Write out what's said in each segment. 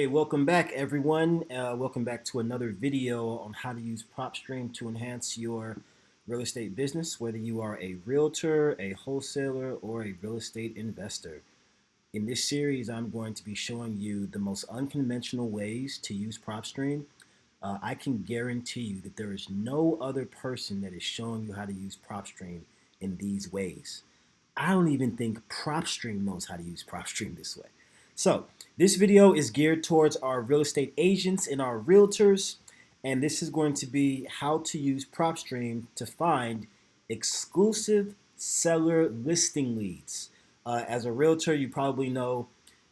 Hey, welcome back everyone. Welcome back to another video on how to use PropStream to enhance your real estate business, whether you are a realtor, a wholesaler, or a real estate investor. In this series, I'm going to be showing you the most unconventional ways to use PropStream. I can guarantee you that there is no other person that is showing you how to use PropStream in these ways. I don't even think PropStream knows how to use PropStream this way. So this video is geared towards our real estate agents and our realtors, and this is going to be how to use PropStream to find exclusive seller listing leads. As a realtor, you probably know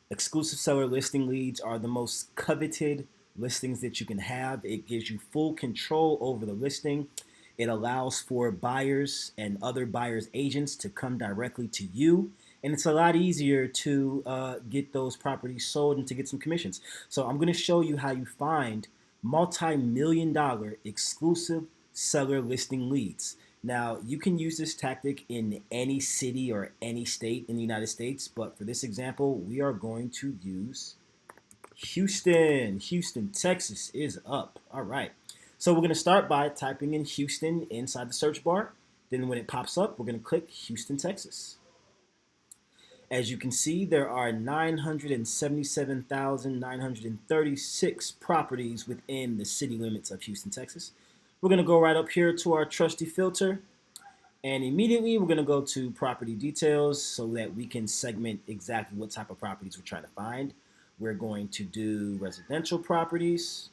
exclusive seller listing leads are the most coveted listings that you can have. It gives you full control over the listing. It allows for buyers and other buyers' agents to come directly to you. And it's a lot easier to get those properties sold and to get some commissions. So I'm going to show you how you find multi-million-dollar exclusive seller listing leads. Now, you can use this tactic in any city or any state in the United States, but for this example, we are going to use Houston. Houston, Texas is up. All right. So we're going to start by typing in Houston inside the search bar. Then when it pops up, we're going to click Houston, Texas. As you can see, there are 977,936 properties within the city limits of Houston, Texas. We're going to go right up here to our trusty filter. And immediately we're going to go to property details so that we can segment exactly what type of properties we're trying to find. We're going to do residential properties,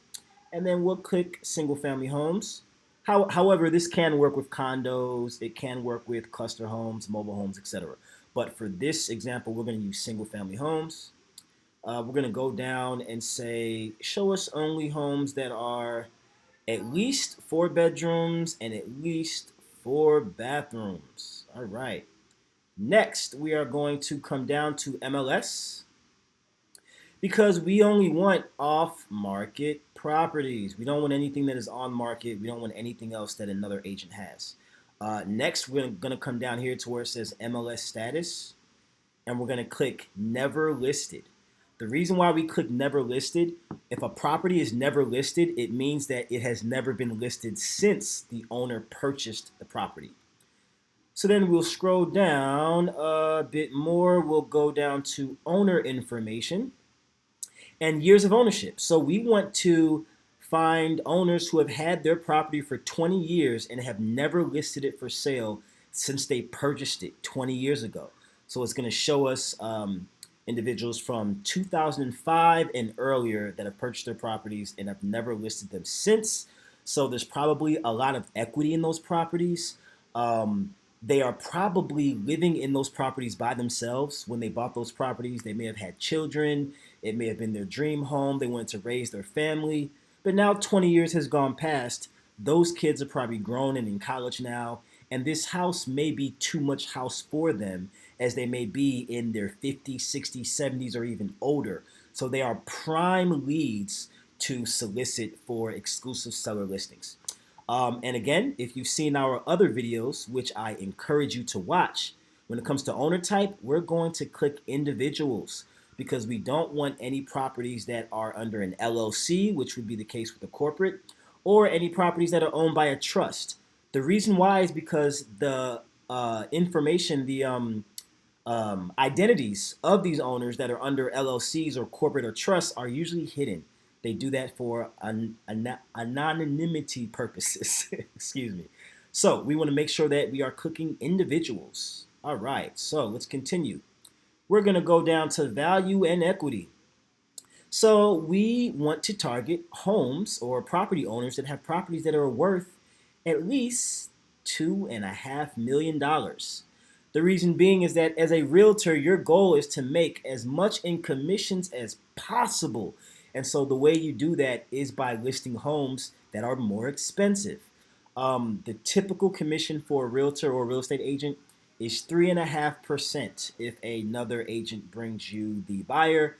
and then we'll click single family homes. However, this can work with condos, it can work with cluster homes, mobile homes, etc. But for this example, we're going to use single family homes. We're going to go down and say, show us only homes that are at least 4 bedrooms and at least 4 bathrooms. All right. Next, we are going to come down to MLS because we only want off-market properties. We don't want anything that is on market. We don't want anything else that another agent has. Next, we're going to come down here to where it says MLS status, and we're going to click never listed. The reason why we click never listed, if a property is never listed, it means that it has never been listed since the owner purchased the property. So then we'll scroll down a bit more. We'll go down to owner information and years of ownership. So we want to find owners who have had their property for 20 years and have never listed it for sale since they purchased it 20 years ago. So it's going to show us individuals from 2005 and earlier that have purchased their properties and have never listed them since. So there's probably a lot of equity in those properties. They are probably living in those properties by themselves. When they bought those properties, they may have had children. It may have been their dream home. They wanted to raise their family. But now 20 years has gone past. Those kids are probably grown and in college now. And this house may be too much house for them, as they may be in their 50s, 60s, 70s, or even older. So they are prime leads to solicit for exclusive seller listings. And again, if you've seen our other videos, which I encourage you to watch, when it comes to owner type, we're going to click individuals because we don't want any properties that are under an LLC, which would be the case with a corporate, or any properties that are owned by a trust. The reason why is because the information, the identities of these owners that are under LLCs or corporate or trusts are usually hidden. They do that for anonymity purposes. Excuse me. So we want to make sure that we are clicking individuals. All right, so let's continue. We're going to go down to value and equity. So we want to target homes or property owners that have properties that are worth at least $2.5 million. The reason being is that as a realtor, your goal is to make as much in commissions as possible. And so the way you do that is by listing homes that are more expensive. The typical commission for a realtor or real estate agent is 3.5% if another agent brings you the buyer.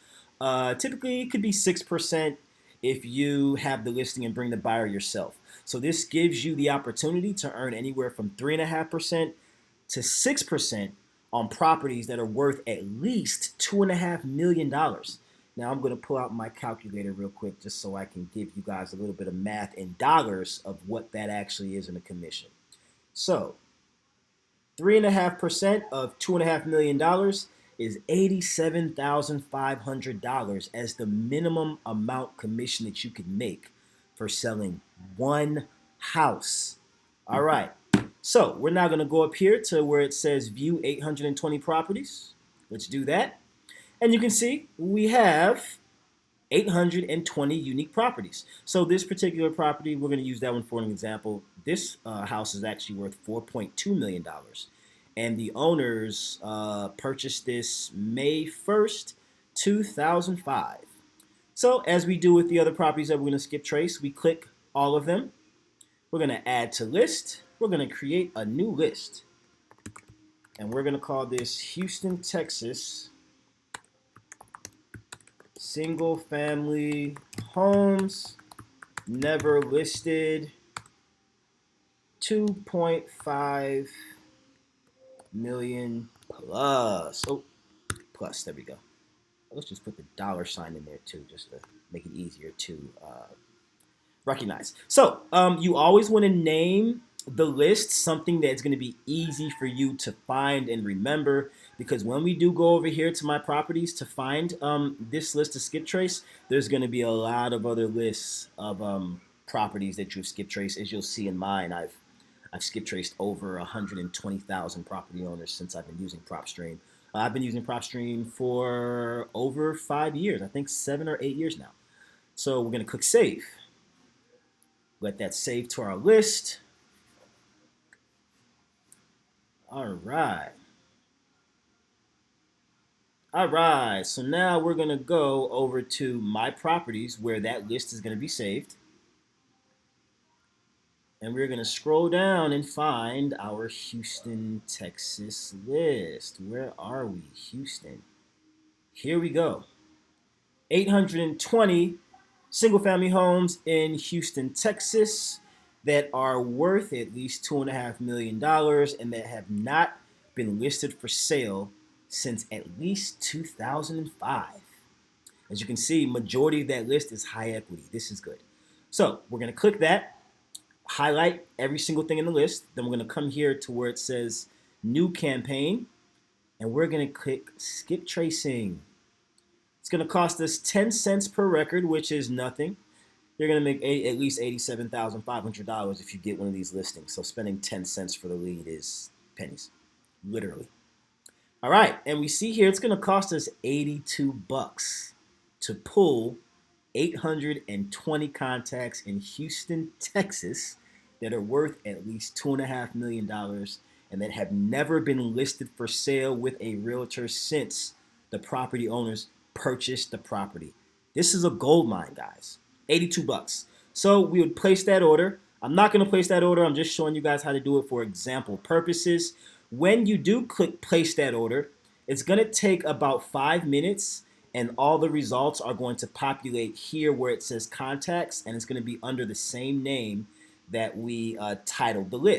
Typically, it could be 6% if you have the listing and bring the buyer yourself. So this gives you the opportunity to earn anywhere from 3.5% to 6% on properties that are worth at least $2.5 million. Now I'm going to pull out my calculator real quick just so I can give you guys a little bit of math in dollars of what that actually is in a commission. So 3.5% of $2.5 million is $87,500 as the minimum amount commission that you can make for selling one house. All right. So we're now going to go up here to where it says view 820 properties. Let's do that. And you can see we have 820 unique properties. So this particular property, we're going to use that one for an example. This house is actually worth $4.2 million. And the owners purchased this May 1st, 2005. So as we do with the other properties that we're going to skip trace, we click all of them. We're going to add to list. We're going to create a new list. And we're going to call this Houston, Texas single family homes never listed 2.5 million plus. Oh, plus, there we go. Let's just put the $sign in there too, just to make it easier to recognize. So you always want to name the list something that's going to be easy for you to find and remember, because when we do go over here to my properties to find this list to skip trace, there's going to be a lot of other lists of properties that you've skip traced. As you'll see in mine, I've skip traced over 120,000 property owners since I've been using PropStream. I've been using PropStream for over 5 years, I think 7 or 8 years now. So we're going to click save. Let that save to our list. All right. All right, so now we're going to go over to my properties where that list is going to be saved. And we're going to scroll down and find our Houston, Texas list. Where are we? Houston. Here we go. 820 single-family homes in Houston, Texas that are worth at least $2.5 million and that have not been listed for sale since at least 2005. As you can see, majority of that list is high equity. This is good. So we're going to click that, highlight every single thing in the list. Then we're going to come here to where it says new campaign, and we're going to click skip tracing. It's going to cost us 10 cents per record, which is nothing. You're going to make at least $87,500 if you get one of these listings. So spending 10 cents for the lead is pennies, literally. All right, and we see here it's going to cost us 82 bucks to pull 820 contacts in Houston, Texas that are worth at least $2.5 million and that have never been listed for sale with a realtor since the property owners purchased the property. This is a gold mine, guys. 82 bucks. So we would place that order. I'm not going to place that order. I'm just showing you guys how to do it for example purposes. When you do click place that order, it's going to take about 5 minutes and all the results are going to populate here where it says contacts, and it's going to be under the same name that we titled the list.